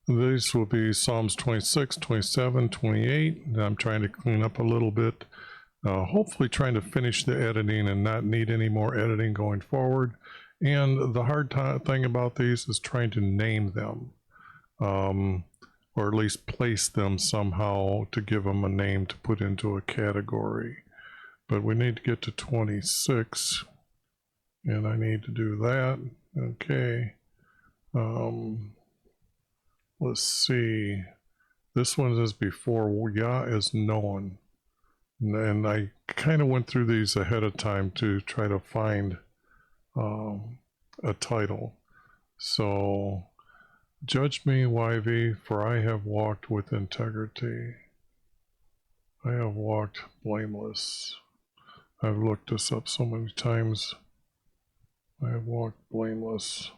These will be Psalms 26, 27, 28. I'm trying to clean up a little bit. Hopefully trying to finish the editing and not need any more editing going forward. And the hard thing about these is trying to name them, or at least place them somehow to give them a name to put into a category. But we need to get to 26, and I need to do that. Okay. Let's see. This one is before Yah is known. And I kind of went through these ahead of time to try to find a title. So, judge me, YV, for I have walked with integrity. I have walked blameless. I've looked this up so many times. I have walked blameless.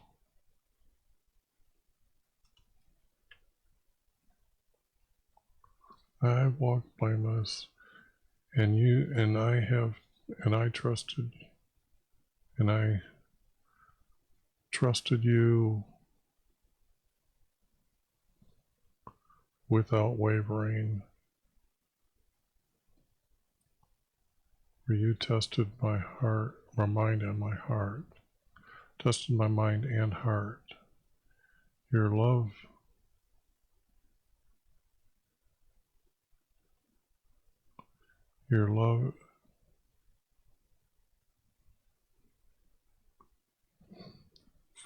I have walked blameless. And I trusted you without wavering. For you tested my heart, my mind and my heart. Tested my mind and heart. Your love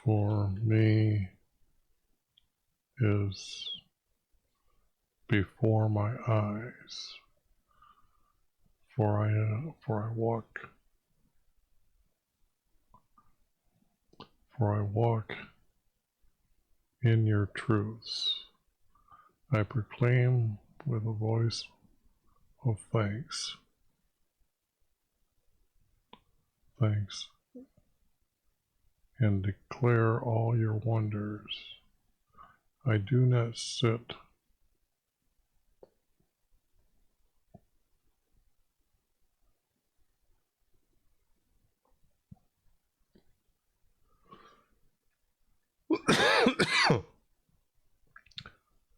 for me is before my eyes, for I walk in your truths. I proclaim with a voice of thanks, and declare all your wonders. I do not sit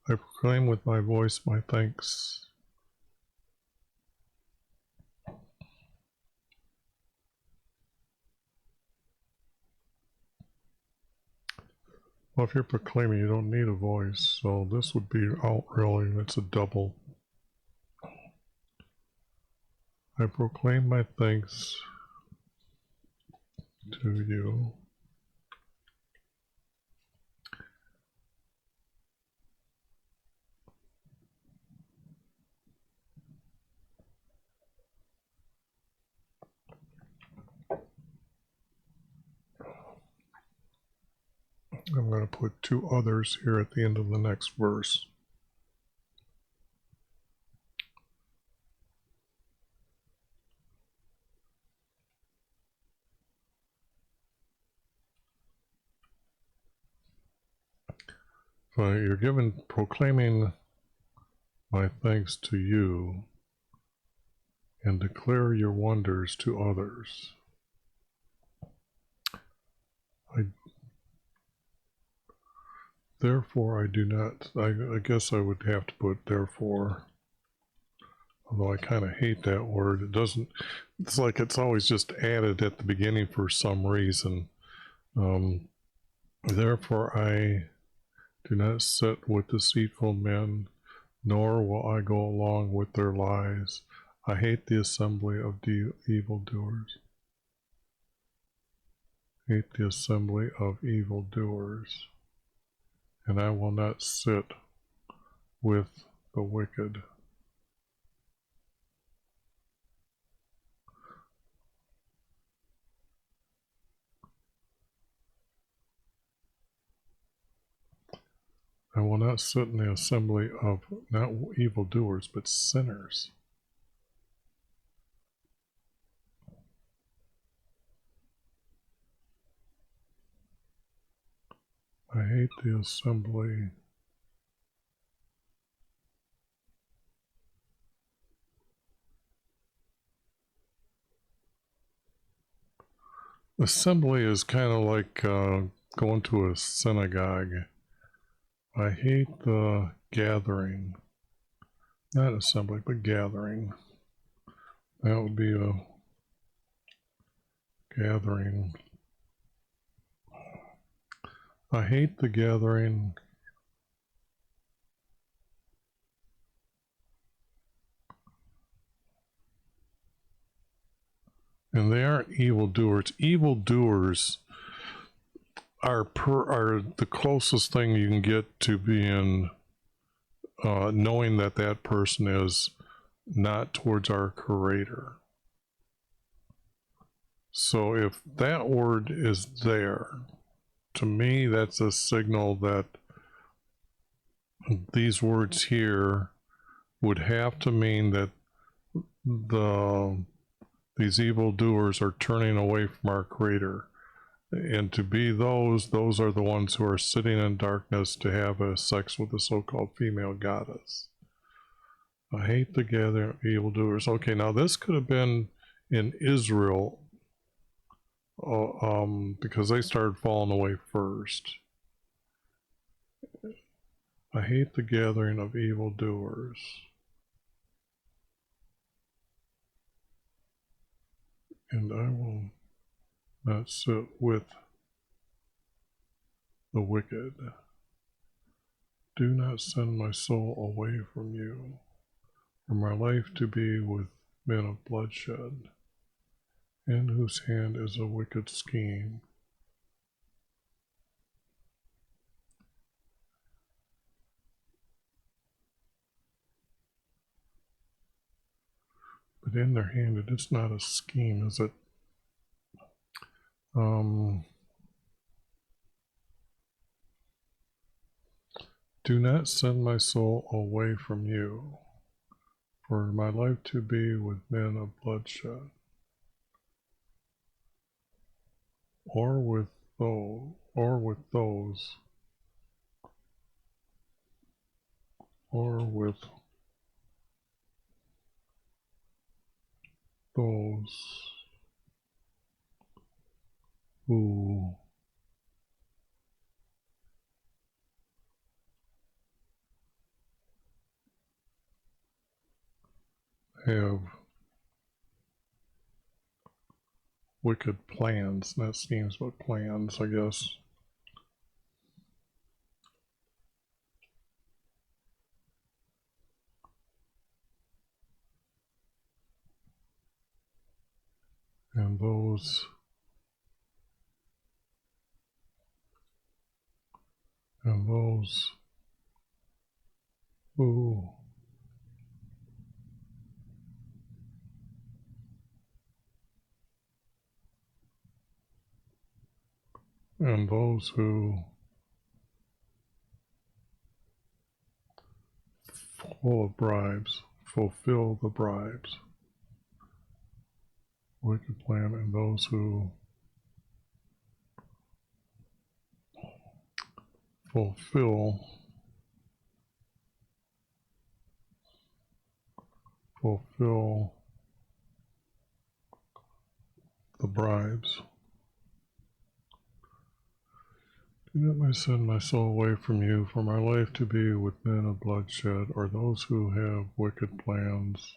I proclaim with my voice my thanks. Well, if you're proclaiming, you don't need a voice, so this would be out really. It's a double. I proclaim my thanks to you. I'm going to put two others here at the end of the next verse. So you're given proclaiming my thanks to you and declare your wonders to others. Therefore, I do not, I guess I would have to put therefore, although I kind of hate that word. It doesn't, it's like it's always just added at the beginning for some reason. Therefore, I do not sit with deceitful men, nor will I go along with their lies. I hate the assembly of evildoers. Hate the assembly of evildoers. And I will not sit with the wicked. I will not sit in the assembly of not evildoers, but sinners. I hate the assembly assembly is kind of like going to a synagogue. I hate the gathering. Not assembly, but gathering. That would be a gathering. I hate the gathering. And they aren't evildoers. Evildoers are the closest thing you can get to being knowing that that person is not towards our Creator. So if that word is there, to me, that's a signal that these words here would have to mean that these evildoers are turning away from our Creator. And to be those are the ones who are sitting in darkness to have a sex with the so-called female goddess. I hate the gathering of evildoers. Okay, now this could have been in Israel, because they started falling away first. I hate the gathering of evildoers. And I will not sit with the wicked. Do not send my soul away from you, for my life to be with men of bloodshed, in whose hand is a wicked scheme. But in their hand, it is not a scheme, is it? Do not send my soul away from you, for my life to be with men of bloodshed, or with those, or with those, or with those who have wicked plans, not schemes, but plans, I guess. And those who and those who full of bribes fulfill the bribes, wicked plan, and those who fulfill the bribes. Do not send my soul away from you, for my life to be with men of bloodshed, or those who have wicked plans,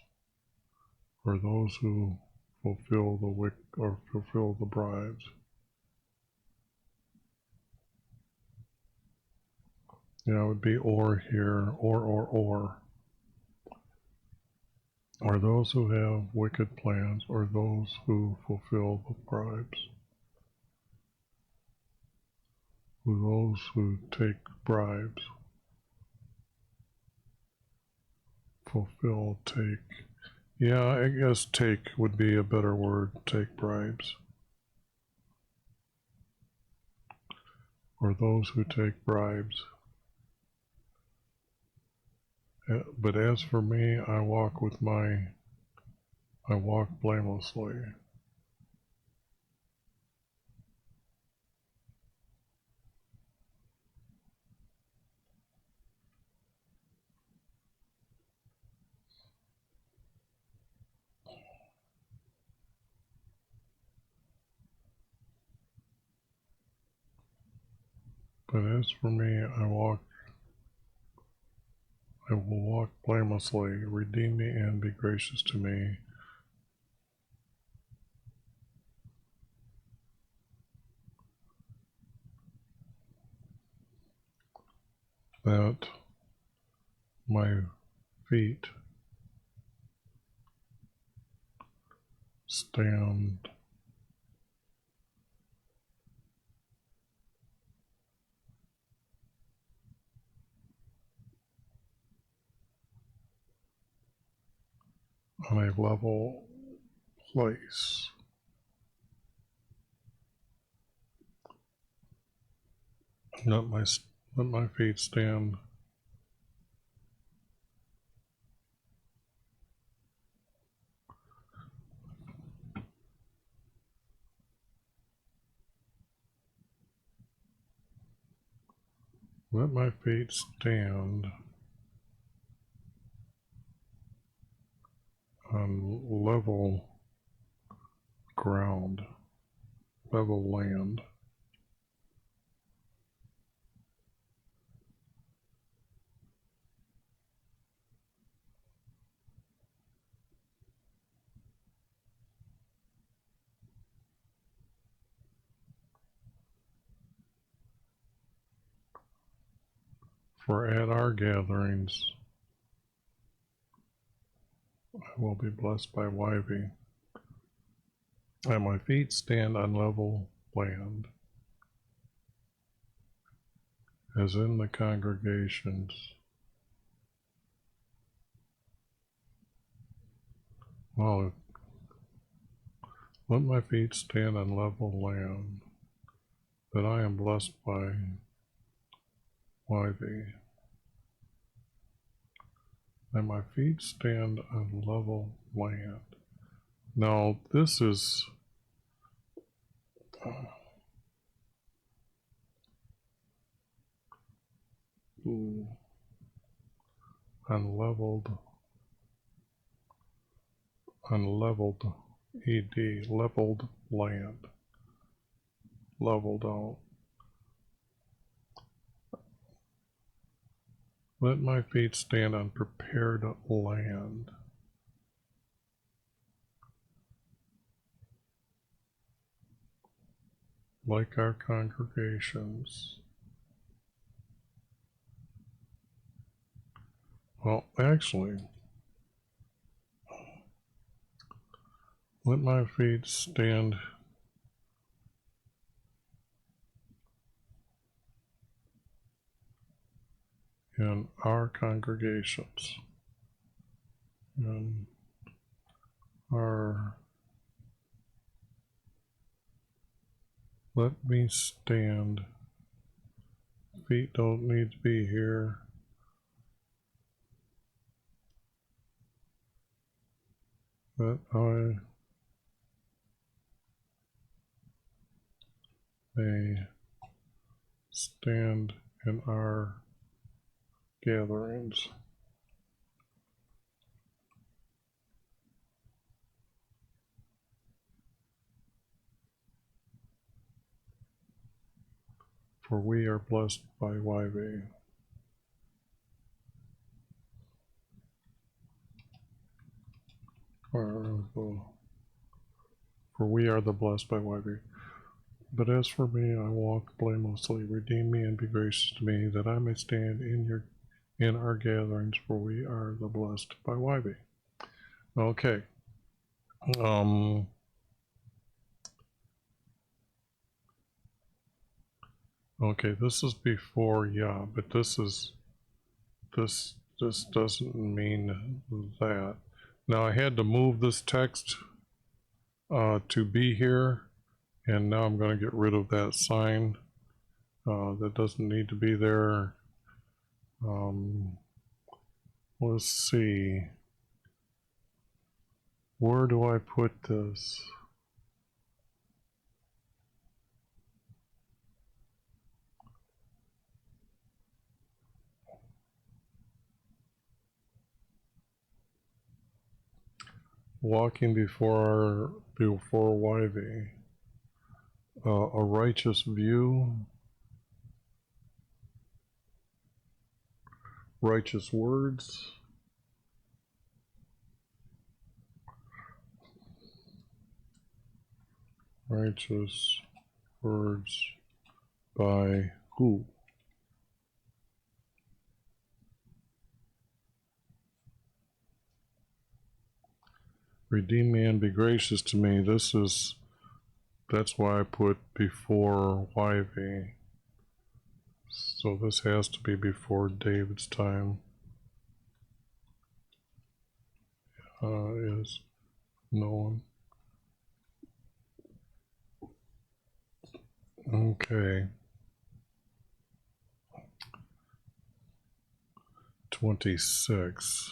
or those who fulfill the bribes. Yeah, it would be or here, or those who have wicked plans, or those who fulfill the bribes. Those who take bribes. Fulfill, take. Yeah, I guess take would be a better word, take bribes. Or those who take bribes. But as for me, I walk blamelessly. But as for me, I walk I will walk blamelessly. Redeem me and be gracious to me. That my feet stand on a level place. Let my feet stand let my feet stand on level ground, level land. For at our gatherings I will be blessed by YV. And my feet stand on level land, as in the congregations. Well, let my feet stand on level land, that I am blessed by YV. And my feet stand on level land. Now, this is unleveled, ED, leveled land, leveled out. Let my feet stand on prepared land. Like our congregations. Well, actually, let my feet stand in our congregations. In our, let me stand. Feet don't need to be here. That I may stand in our gatherings. For we are blessed by YV. For we are the blessed by YV. But as for me, I walk blamelessly. Redeem me and be gracious to me, that I may stand in our gatherings, for we are the blessed by YV. Okay. Okay, this is before but this doesn't mean that. Now I had to move this text to be here, and now I'm going to get rid of that sign that doesn't need to be there. Let's see, where do I put this? Walking before YV, a righteous view. righteous words. Righteous words by who? Redeem me and be gracious to me. That's why I put before YV. So this has to be before David's time. Is known. Okay. 26.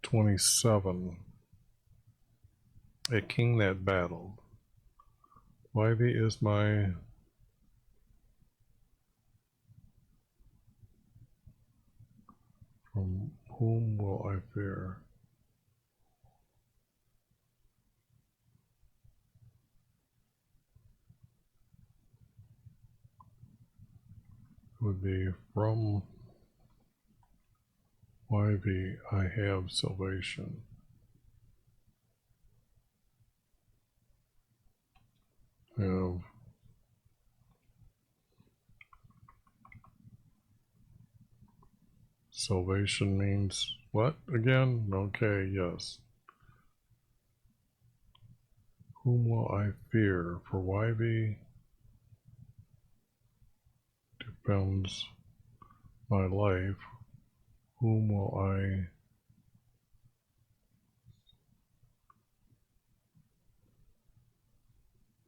27. A king that battled. YV is my from whom will I fear? Would be from YV I have salvation. Have salvation means what again? Okay, yes. Whom will I fear? For YV depends my life. Whom will I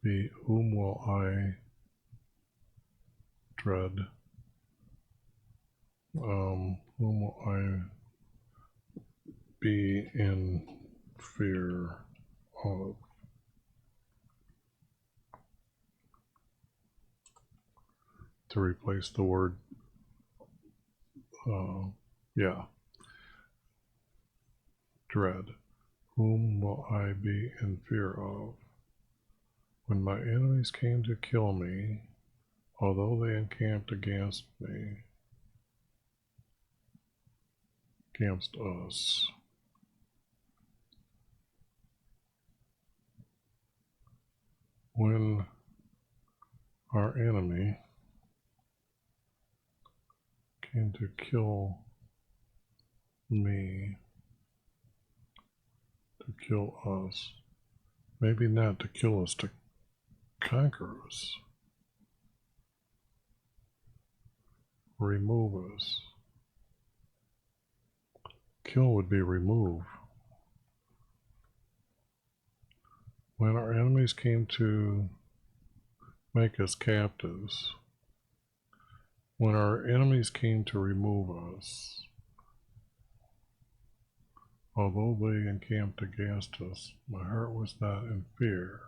be? Whom will I dread? Whom will I be in fear of? To replace the word, yeah, dread. Whom will I be in fear of? When my enemies came to kill me, although they encamped against me, against us. When our enemy came to kill me, to kill us, maybe not to kill us, to conquer us, remove us. Kill would be remove. When our enemies came to make us captives, when our enemies came to remove us, although they encamped against us, my heart was not in fear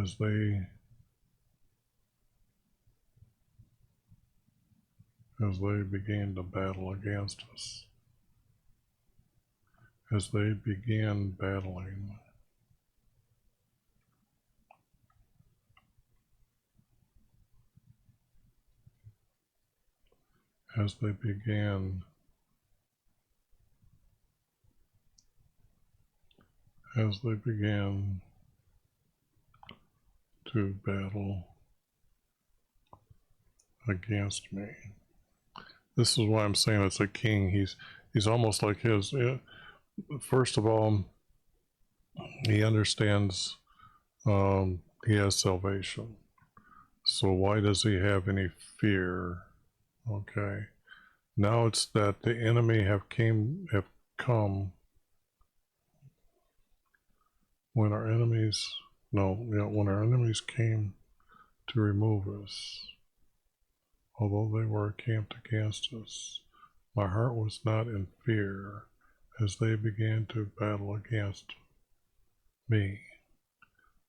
as they began to battle against us, as they began battling. As they began to battle against me. This is why I'm saying it's a king. He's almost like his. First of all, he understands he has salvation. So why does he have any fear? Okay. Now it's that the enemy have come when our enemies when our enemies came to remove us, although they were encamped against us, my heart was not in fear as they began to battle against me.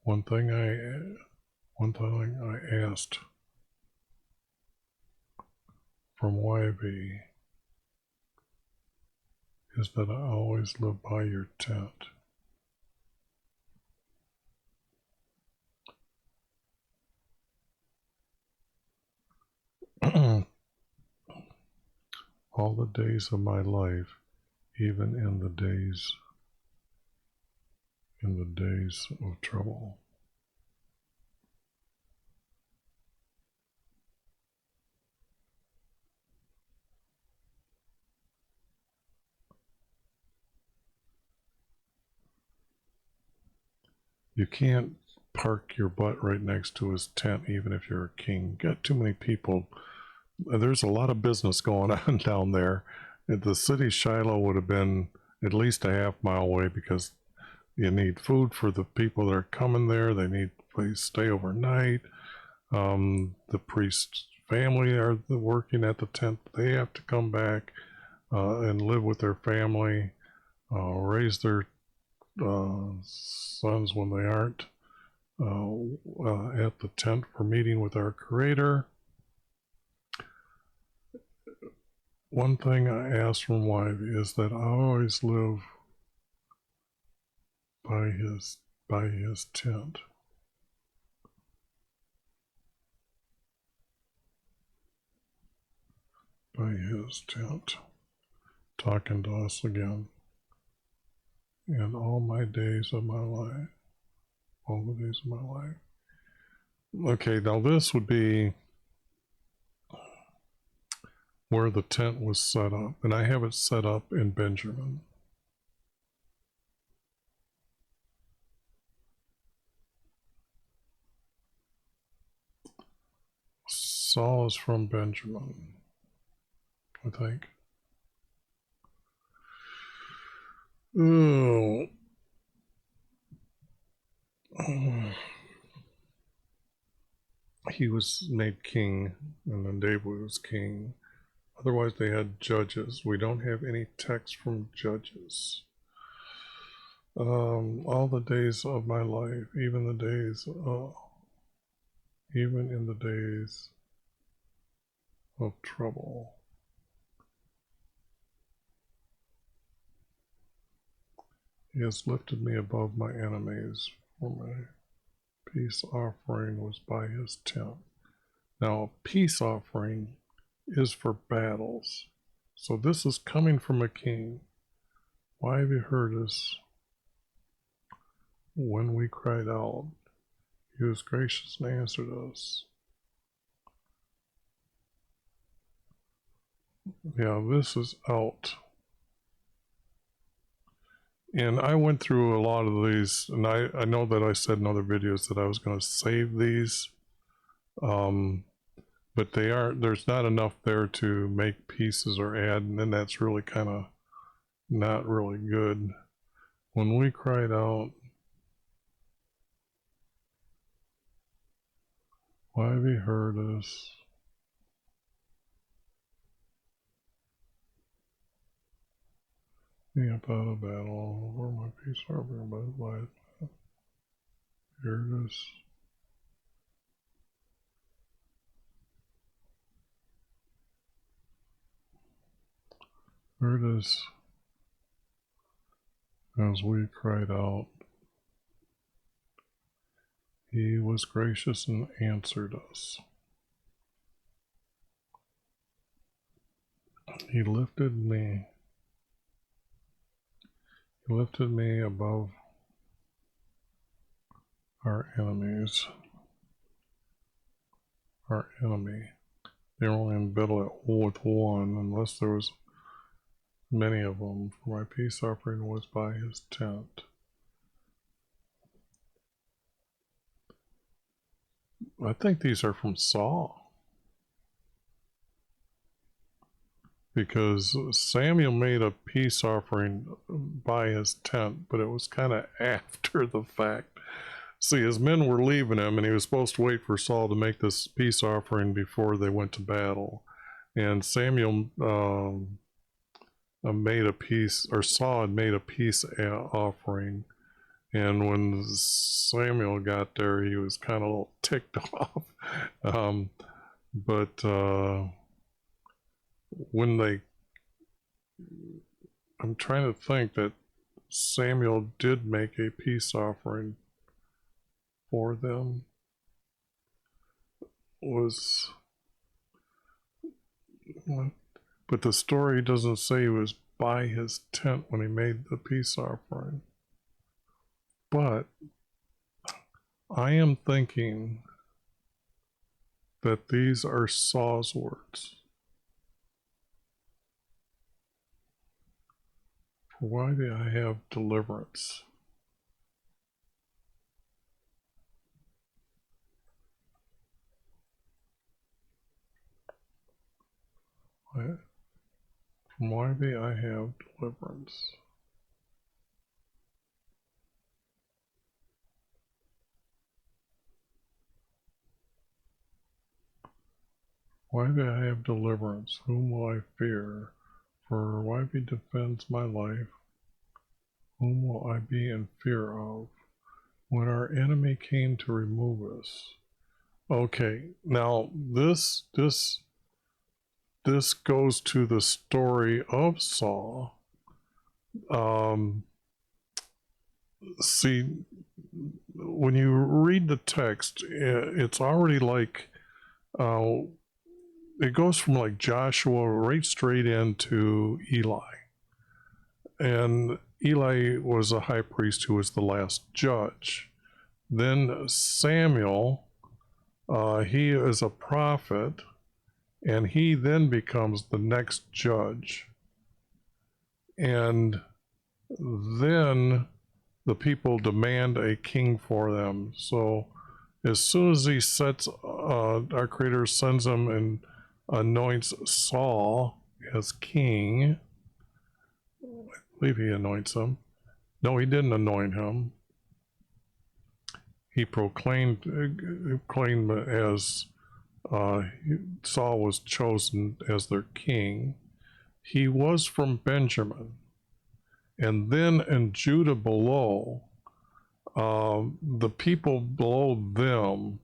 One thing I asked from YV is that I always live by your tent. all the days of my life, even in the days of trouble. You can't park your butt right next to his tent, even if you're a king. Got too many people. There's a lot of business going on down there. The city Shiloh would have been at least a half-mile away, because you need food for the people that are coming there. They need a place to stay overnight. The priest's family are working at the tent. They have to come back and live with their family, raise their sons when they aren't at the tent for meeting with our Creator. One thing I ask from YHVH is that I always live by his tent. By his tent. Talking to us again. And all my days of my life. All the days of my life. Okay, now this would be where the tent was set up. And I have it set up in Benjamin. Saul is from Benjamin, I think. Oh. He was made king, and then David was king. Otherwise, they had judges. We don't have any text from judges. All the days of my life, even in the days of trouble. He has lifted me above my enemies, for my peace offering was by his tent. Now, a peace offering is for battles. So this is coming from a king. Why have you heard us when we cried out? He was gracious and answered us. Yeah, this is out. And I went through a lot of these, and I know that I said in other videos that I was going to save these, but there's not enough there to make pieces or add, and then that's really kind of not really good. When we cried out, why have you heard us? Me about a battle over my peace offering, but why heard us? Heard us as we cried out. He was gracious and answered us. He lifted me above our enemies. Our enemy. They were only in battle with one, unless there was many of them. For my peace offering was by his tent. I think these are from Saul, because Samuel made a peace offering by his tent, but it was kind of after the fact. See, his men were leaving him, and he was supposed to wait for Saul to make this peace offering before they went to battle. And Samuel made a peace, or Saul had made a peace offering. And when Samuel got there, he was kind of a little ticked off. But when I'm trying to think that Samuel did make a peace offering for them. Was what? but the story doesn't say he was by his tent when he made the peace offering. But I am thinking that these are Saul's words. For why do I have deliverance? From why do I have deliverance? Why do I have deliverance? Whom will I fear? For why he defends my life? Whom will I be in fear of? When our enemy came to remove us. Okay, now this goes to the story of Saul. See, when you read the text, it's already like it goes from like Joshua right straight into Eli. And Eli was a high priest who was the last judge. Then Samuel, he is a prophet, and he then becomes the next judge. And then the people demand a king for them. So as soon as he sets, our Creator sends him and anoints Saul as king. I believe he anoints him. No, he didn't anoint him. He claimed as Saul was chosen as their king. He was from Benjamin. And then in Judah below, the people below them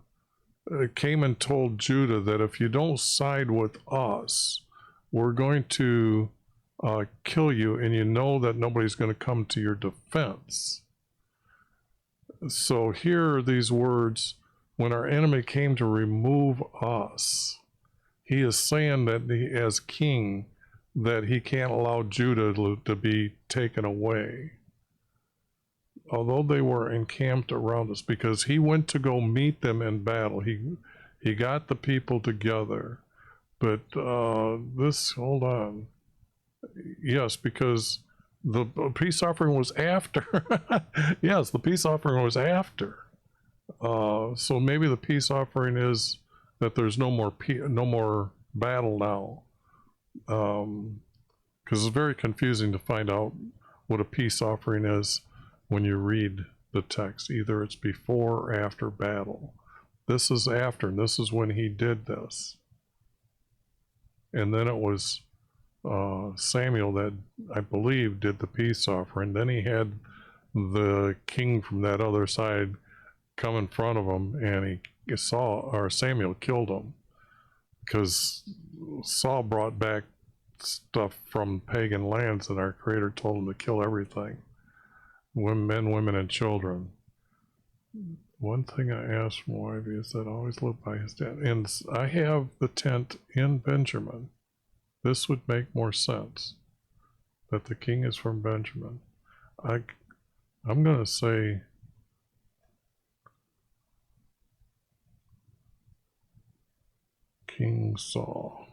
came and told Judah that if you don't side with us, we're going to kill you, and you know that nobody's going to come to your defense. So here are these words, when our enemy came to remove us, he is saying that he, as king, that he can't allow Judah to be taken away. Although they were encamped around us, because he went to go meet them in battle. He got the people together. But hold on. Yes, because the peace offering was after. Yes, the peace offering was after. So maybe the peace offering is that there's no more battle now. Because it's very confusing to find out what a peace offering is when you read the text. Either it's before or after battle. This is after, and this is when he did this. And then it was Samuel that, I believe, did the peace offering. Then he had the king from that other side come in front of him, and Samuel killed him, because Saul brought back stuff from pagan lands, and our Creator told him to kill everything, men, women, and children. One thing I asked from YV is that I always lived by his tent, and I have the tent in Benjamin. This would make more sense, that the king is from Benjamin. I'm going to say King Saul.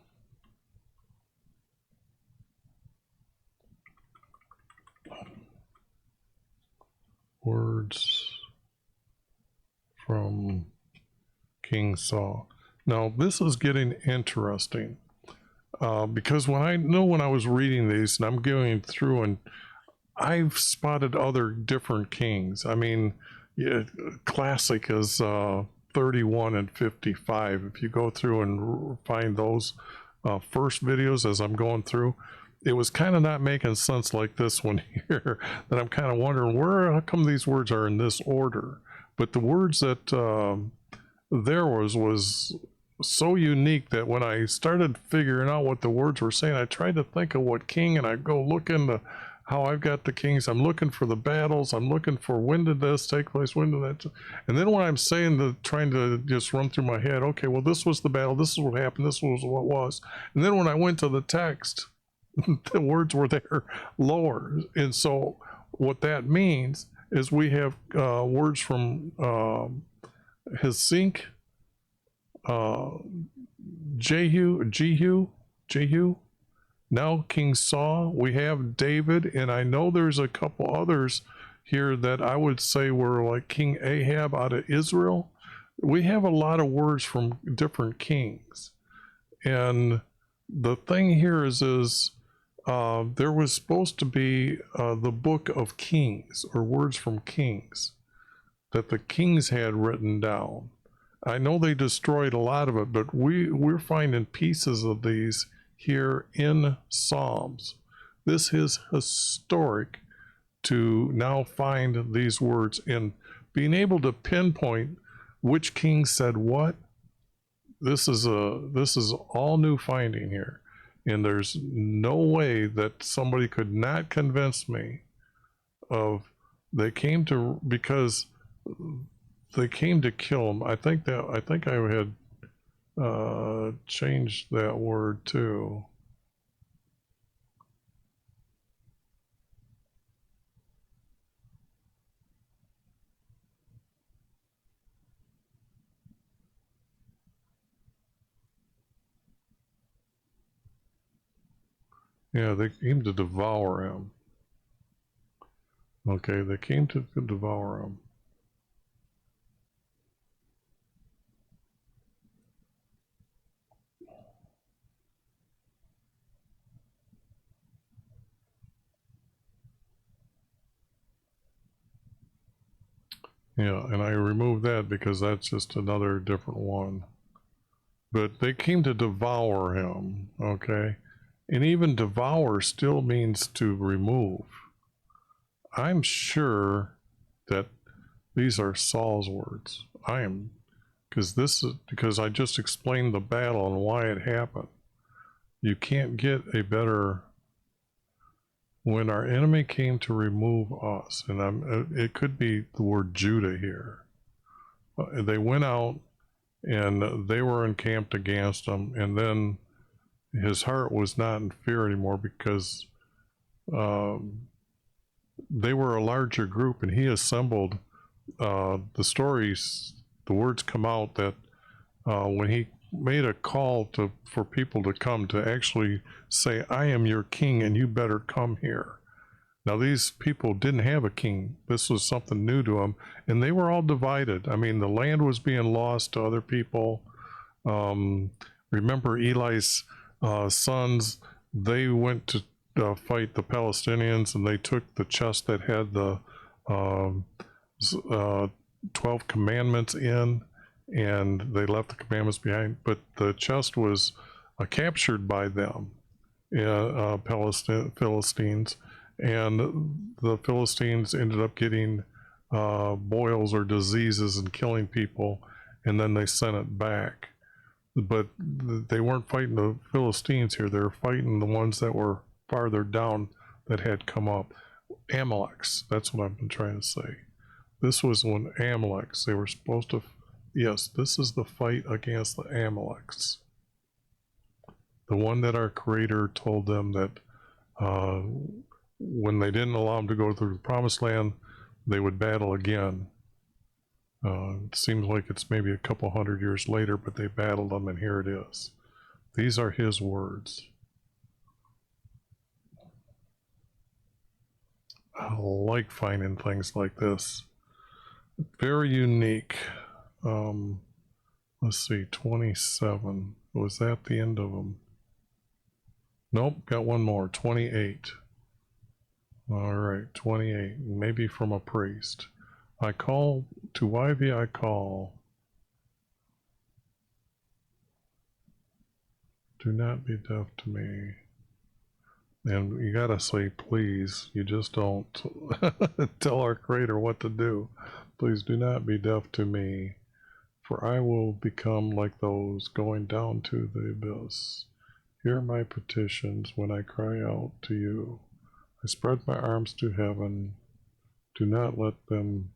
Words from King Saul. Now this is getting interesting, because when I was reading these and I'm going through, and I've spotted other different kings. I mean, classic is 31 and 55. If you go through and find those first videos as I'm going through, it was kind of not making sense like this one here, that I'm kind of wondering how come these words are in this order. But the words that there was so unique that when I started figuring out what the words were saying, I tried to think of what king, and I go look into how I've got the kings. I'm looking for the battles. I'm looking for when did this take place, when did that. And then when I'm saying trying to just run through my head, okay, well, this was the battle. This is what happened. This was what was. And then when I went to the text, the words were there lower. And so what that means is we have words from Hesink, Jehu, now King Saul. We have David, and I know there's a couple others here that I would say were like King Ahab out of Israel. We have a lot of words from different kings. And the thing here is there was supposed to be the book of Kings, or words from kings, that the kings had written down. I know they destroyed a lot of it, but we're finding pieces of these here in Psalms. This is historic to now find these words and being able to pinpoint which king said what. This is all new finding here, and there's no way that somebody could not convince me of because they came to kill him. I think I had changed that word too. Yeah, they came to devour him. Okay, they came to devour him. Yeah, and I removed that because that's just another different one. But they came to devour him, okay? And even devour still means to remove. I'm sure that these are Saul's words. Because I just explained the battle and why it happened. You can't get a better. When our enemy came to remove us, and it could be the word Judah here. They went out and they were encamped against him, and then his heart was not in fear anymore because they were a larger group, and he assembled the words come out that when he made a call for people to come to actually say, I am your king and you better come here. Now these people didn't have a king. This was something new to them, and they were all divided. I mean, the land was being lost to other people. Remember Eli's sons, they went to fight the Palestinians, and they took the chest that had the 12 commandments in, and they left the commandments behind, but the chest was captured by them, Philistines, and the Philistines ended up getting boils or diseases and killing people, and then they sent it back. But they weren't fighting the Philistines here. They were fighting the ones that were farther down that had come up. Amaleks, that's what I've been trying to say. This was when Amaleks, they were supposed to, yes, this is the fight against the Amaleks. The one that our Creator told them that when they didn't allow them to go through the promised land, they would battle again. It seems like it's maybe a couple hundred years later, but they battled them, and here it is. These are his words. I like finding things like this. Very unique. Let's see, 27. Was that the end of them? Nope, got one more, 28. All right, 28, maybe from a priest. I call to YV, I call. Do not be deaf to me. And you gotta say please. You just don't tell our Creator what to do. Please do not be deaf to me, for I will become like those going down to the abyss. Hear my petitions when I cry out to you. I spread my arms to heaven. Do not let them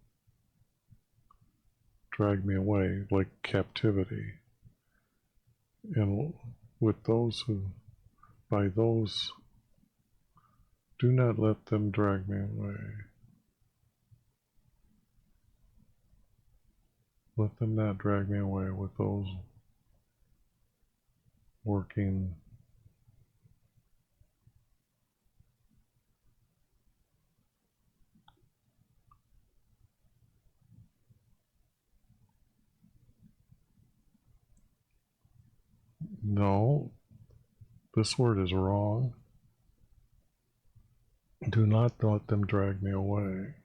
drag me away like captivity. And with those who, by those, do not let them drag me away. Let them not drag me away with those working no, this word is wrong. Do not let them drag me away.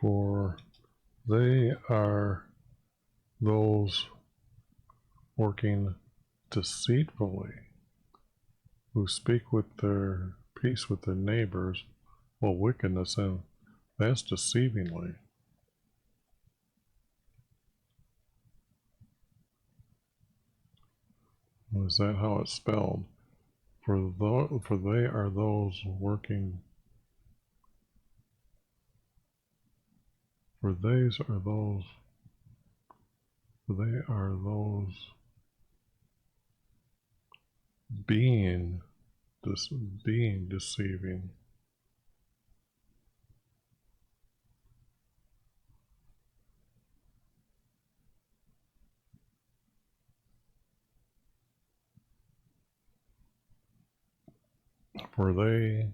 For they are those working deceitfully, who speak with their peace with their neighbors, while wickedness, and that's deceivingly. Is that how it's spelled? For they are those working. For these are those. For they are those being deceiving. For they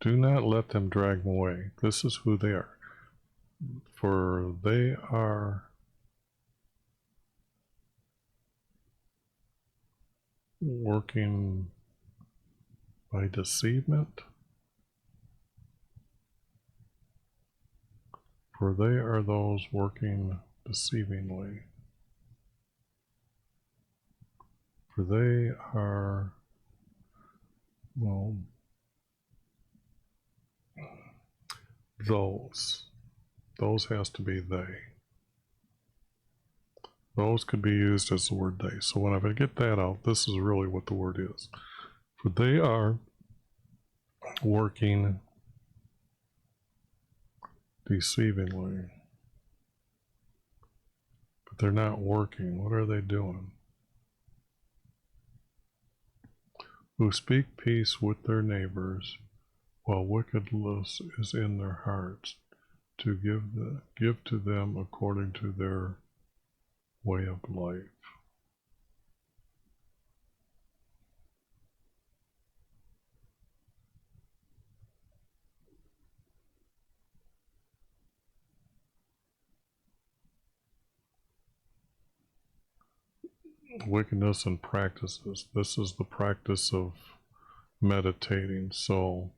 do not let them drag them away. This is who they are. For they are working by deceivement. For they are those working deceivingly. For they are, well, those. Those has to be they. Those could be used as the word they. So when I get that out, this is really what the word is. For they are working deceivingly. But they're not working. What are they doing? Who speak peace with their neighbors, while wickedness is in their hearts, to give to them according to their way of life. Wickedness and practices. This is the practice of meditating. So,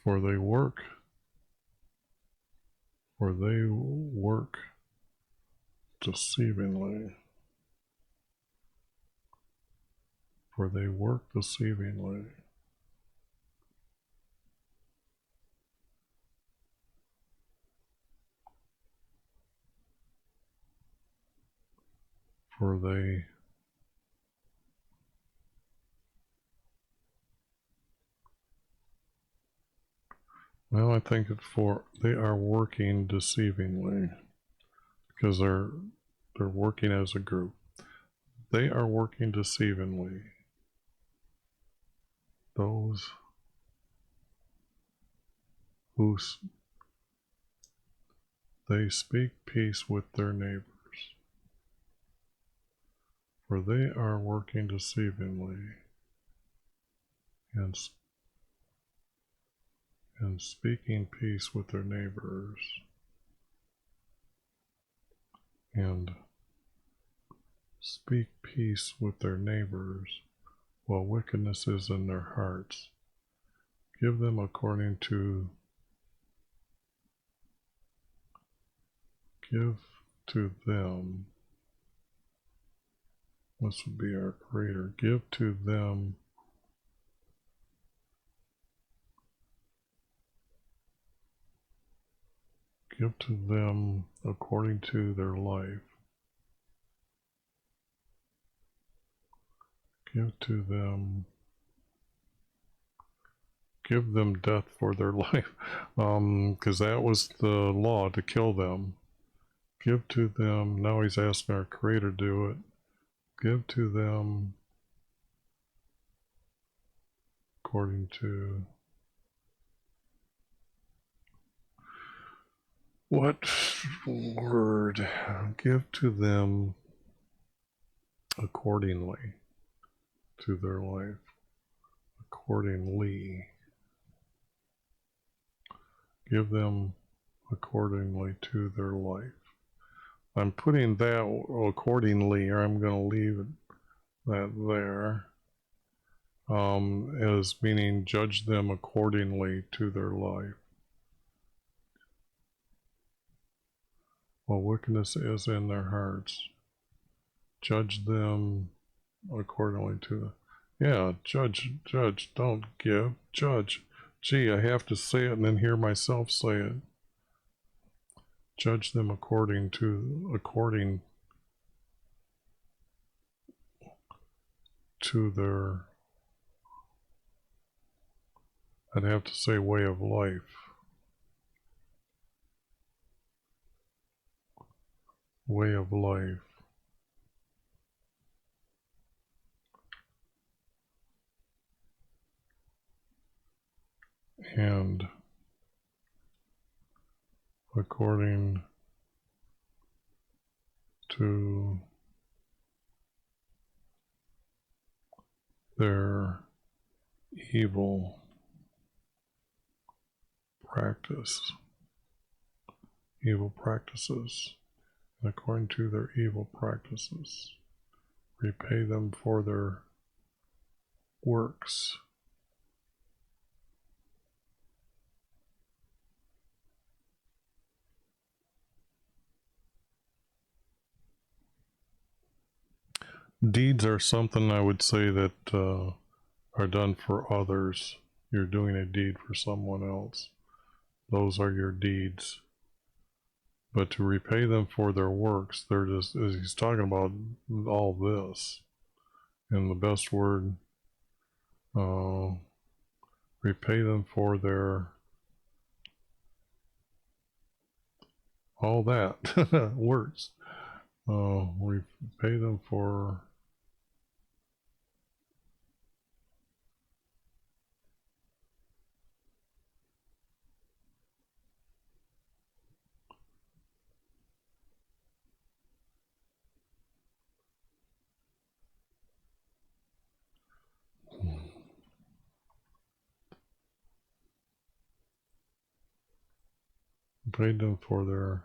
for they work deceivingly. For they work deceivingly. For they well, I think it's for they are working deceivingly, because they're working as a group. They are working deceivingly. Those who they speak peace with their neighbors, for they are working deceivingly and speaking peace with their neighbors and speak peace with their neighbors while wickedness is in their hearts. Give them according to give to them This would be our creator. Give to them according to their life. Give them death for their life, because that was the law, to kill them. Give to them, now he's asking our creator to do it. Give to them according to what word? Give to them accordingly to their life. Accordingly. Give them accordingly to their life. I'm putting that accordingly, or I'm going to leave that there, as meaning judge them accordingly to their life. Well, wickedness is in their hearts. Judge them accordingly to the... Yeah, judge, don't give, judge. Gee, I have to say it and then hear myself say it. Judge them according to their, I'd have to say, way of life. Way of life. And according to their evil practices, and according to their evil practices, repay them for their works. Deeds are something I would say that are done for others. You're doing a deed for someone else. Those are your deeds. But to repay them for their works, they're just, as he's talking about all this, and the best word, repay them for their, all that works. Repay them for paid them for their,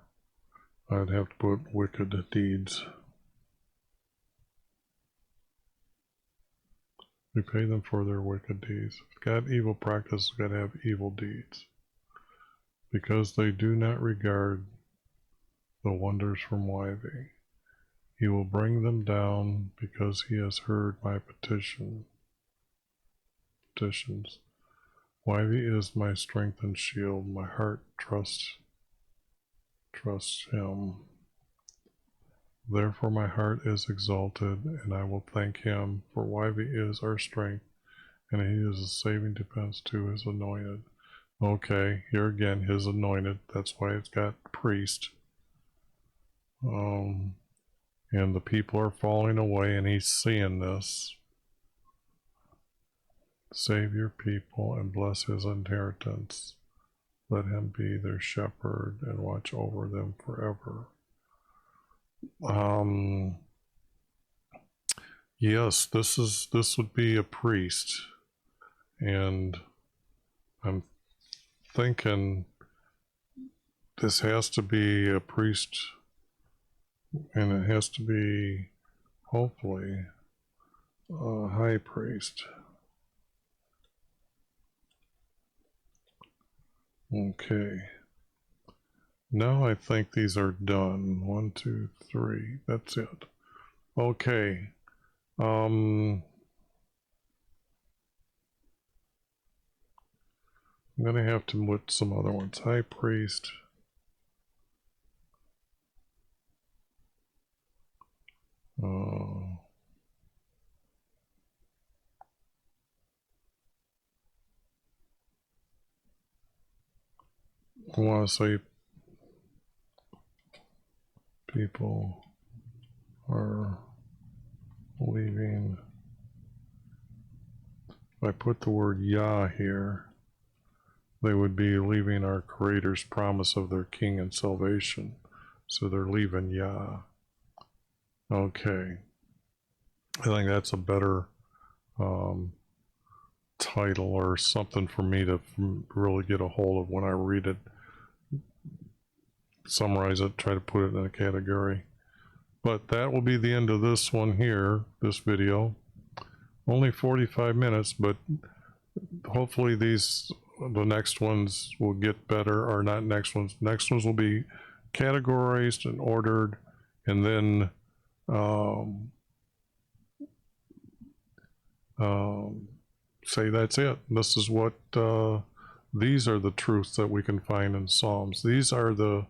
I'd have to put wicked deeds. Repay them for their wicked deeds. If got evil practice, got to have evil deeds. Because they do not regard the wonders from YV. He will bring them down because he has heard my petitions. YV is my strength and shield. My heart trusts him. Therefore my heart is exalted, and I will thank him, for YV is our strength, and he is a saving defense to his anointed. Okay, here again, his anointed. That's why it's got priest. And the people are falling away, and he's seeing this. Save your people and bless his inheritance. Let him be their shepherd and watch over them forever. Yes, this would be a priest, and I'm thinking this has to be a priest, and it has to be hopefully a high priest. Okay. Now I think these are done. 1, 2, 3. That's it. Okay. I'm gonna have to put some other ones. High priest. I want to say people are leaving. If I put the word Yah here, they would be leaving our Creator's promise of their King and salvation. So they're leaving Yah. Okay. I think that's a better title or something for me to really get a hold of when I read it. Summarize it, try to put it in a category. But that will be the end of this one here, this video. Only 45 minutes, but hopefully the next ones will get better, or not next ones. Next ones will be categorized and ordered, and then say that's it. This is what, these are the truths that we can find in Psalms. These are the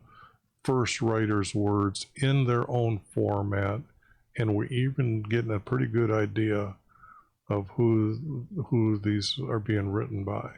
first writer's words in their own format, and we're even getting a pretty good idea of who these are being written by.